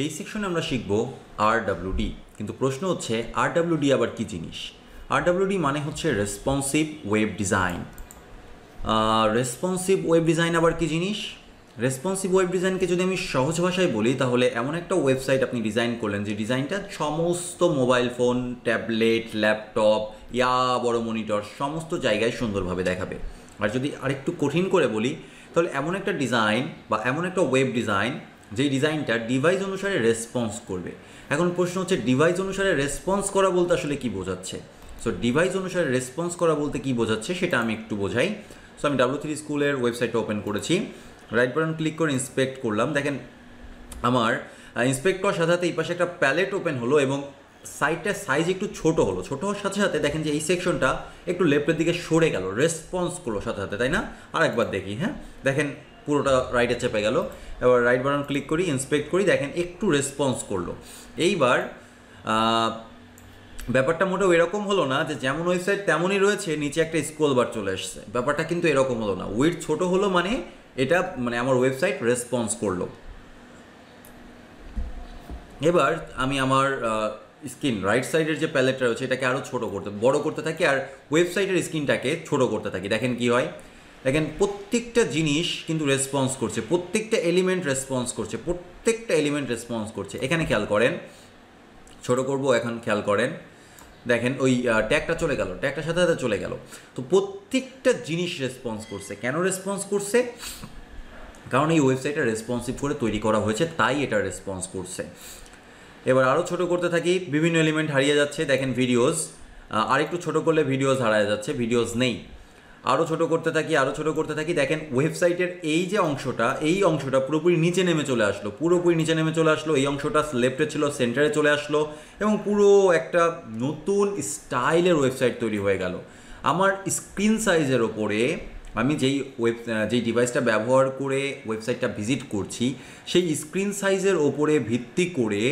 এই সেকশনে আমরা শিখব আরডব্লিউডি। কিন্তু প্রশ্ন হচ্ছে আরডব্লিউডি আবার কি জিনিস? আরডব্লিউডি মানে হচ্ছে responsive web design. Responsive web design আবার কি জিনিস? রেসপন্সিভ ওয়েব ডিজাইনকে যদি আমি সহজ ভাষায় বলি, তাহলে এমন একটা ওয়েবসাইট আপনি ডিজাইন করলেন যে ডিজাইনটা সমস্ত মোবাইল ফোন, ট্যাবলেট, ল্যাপটপ, বড় মনিটর সমস্ত জায়গায় সুন্দরভাবে দেখাবে। আর যদি আরেকটু কঠিন করে বলি, তাহলে এমন একটা ডিজাইন বা এমন একটা ওয়েব ডিজাইন যেই ডিজাইনটা ডিভাইস অনুসারে রেসপন্স করবে। এখন প্রশ্ন হচ্ছে ডিভাইস অনুসারে রেসপন্স করা বলতে আসলে কি বোঝাচ্ছে? সো ডিভাইস অনুসারে রেসপন্স করা বলতে কি বোঝাচ্ছে সেটা আমি একটু বোঝাই। সো আমি W3 স্কুলের ওয়েবসাইটটা ওপেন করেছি, রাইট বাটন ক্লিক করে ইন্সপেক্ট করলাম। দেখেন আমার ইন্সপেক্ট করার সাথে সাথে এই পাশে একটা প্যালেট ওপেন হলো এবং সাইটটার সাইজ একটু ছোট হলো। ছোট হওয়ার সাথে সাথে দেখেন যে এই সেকশনটা একটু লেফটের দিকে সরে গেল, রেসপন্স করলো সাথে সাথে, তাই না? আর একবার দেখি, হ্যাঁ দেখেন পুরোটা রাইটে চেপে গেল। এবার রাইট বাটন ক্লিক করি, ইন্সপেক্ট করি, দেখেন একটু রেসপন্স করলো। এইবার ব্যাপারটা মোটেও এরকম হলো না যে যেমন ওয়েবসাইট তেমনই রয়েছে, নিচে একটা স্ক্রল বার চলে আসছে। ব্যাপারটা কিন্তু এরকম হলো না। উইডথ ছোট হলো মানে এটা আমার ওয়েবসাইট রেসপন্স করলো। এবার আমি আমার স্ক্রিন রাইট সাইডের যে প্যালেটটা রয়েছে এটাকে আরও বড় করতে থাকি আর ওয়েবসাইটের স্ক্রিনটাকে ছোট করতে থাকি। দেখেন কি হয়, দেখেন প্রত্যেকটা জিনিস কিন্তু রেসপন্স করছে, প্রত্যেকটা এলিমেন্ট রেসপন্স করছে। এখানে খেয়াল করেন, ছোট করব, এখন খেয়াল করেন, দেখেন ওই ট্যাগটা চলে গেল, ট্যাগটার সাথে সাথে চলে গেল। তো প্রত্যেকটা জিনিস রেসপন্স করছে। কেন রেসপন্স করছে? কারণ এই ওয়েবসাইটটা রেসপন্সিভ করে তৈরি করা হয়েছে, তাই এটা রেসপন্স করছে। এবার আরও ছোট করতে থাকি, বিভিন্ন এলিমেন্ট হারিয়ে যাচ্ছে। দেখেন ভিডিওস, আরেকটু ছোট করলে ভিডিওস হারিয়ে যাচ্ছে, ভিডিওস নেই। আরও ছোট করতে থাকি, দেখেন ওয়েবসাইটের এই যে অংশটা পুরোপুরি নিচে নেমে চলে আসলো। এই অংশটা লেফটে ছিল, সেন্টারে চলে আসলো এবং পুরো একটা নতুন স্টাইলের ওয়েবসাইট তৈরি হয়ে গেল। আমার স্ক্রিন সাইজের ওপরে আমি যেই ডিভাইসটা ব্যবহার করে ওয়েবসাইটটা ভিজিট করছি, সেই স্ক্রিন সাইজের ওপরে ভিত্তি করে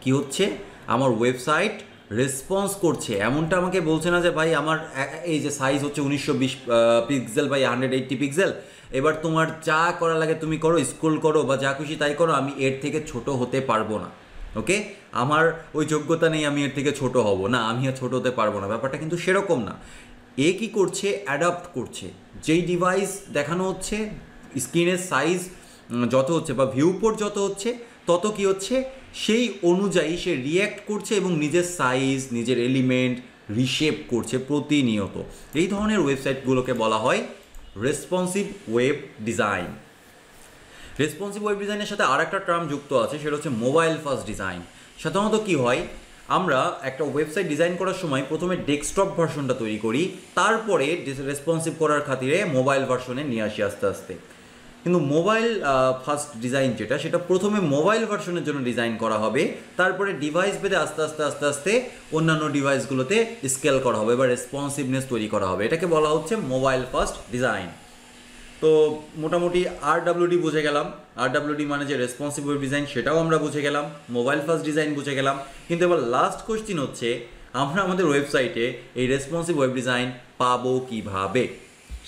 কি হচ্ছে, আমার ওয়েবসাইট রেসপন্স করছে। এমনটা আমাকে বলছে না যে ভাই আমার এই যে সাইজ হচ্ছে 1920 পিক্সেল বাই 180 পিক্সেল, এবার তোমার যা করা লাগে তুমি করো, স্ক্রল করো বা যা খুশি তাই করো, আমি এর থেকে ছোট হতে পারবো না। ওকে, আমার ওই যোগ্যতা নেই, আমি এর থেকে ছোট হব না, আমি আর ছোট হতে পারবো না। ব্যাপারটা কিন্তু সেরকম না। এ কি করছে, অ্যাডাপ্ট করছে। যেই ডিভাইস দেখানো হচ্ছে, স্ক্রিনের সাইজ যত হচ্ছে বা ভিউপোর্ট যত হচ্ছে, তত কি হচ্ছে, সেই অনুযায়ী সে রিয়্যাক্ট করছে এবং নিজের সাইজ, নিজের এলিমেন্ট রিশেপ করছে প্রতিনিয়ত। এই ধরনের ওয়েবসাইটগুলোকে বলা হয় responsive web design. Responsive web ডিজাইনের সাথে আর একটা টার্ম যুক্ত আছে, সেটা হচ্ছে মোবাইল ফার্স্ট ডিজাইন। সাধারণত কি হয়, আমরা একটা ওয়েবসাইট ডিজাইন করার সময় প্রথমে ডেস্কটপ ভার্সনটা তৈরি করি, তারপরে রেসপন্সিভ করার খাতিরে মোবাইল ভার্সনে নিয়ে আসি আস্তে আস্তে। কিন্তু মোবাইল ফার্স্ট ডিজাইন যেটা, সেটা প্রথমে মোবাইল ভার্সনের জন্য ডিজাইন করা হবে, তারপরে ডিভাইস ভেদে আস্তে আস্তে অন্যান্য ডিভাইসগুলোতে স্কেল করা হবে বা রেসপন্সিভনেস তৈরি করা হবে। এটাকে বলা হচ্ছে মোবাইল ফার্স্ট ডিজাইন। তো মোটামুটি আরডব্লিউডি বুঝে গেলাম। আরডব্লিউডি মানে যে রেসপন্সিভ ওয়েব ডিজাইন, সেটাও আমরা বুঝে গেলাম। মোবাইল ফার্স্ট ডিজাইন বুঝে গেলাম। কিন্তু এবার লাস্ট কোশ্চিন হচ্ছে, আমরা আমাদের ওয়েবসাইটে এই রেসপন্সিভ ওয়েব ডিজাইন পাবো কিভাবে?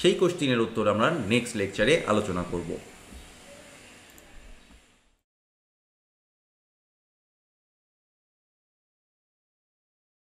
সেই কোশ্চিনের উত্তর আমরা নেক্সট লেকচারে আলোচনা করব।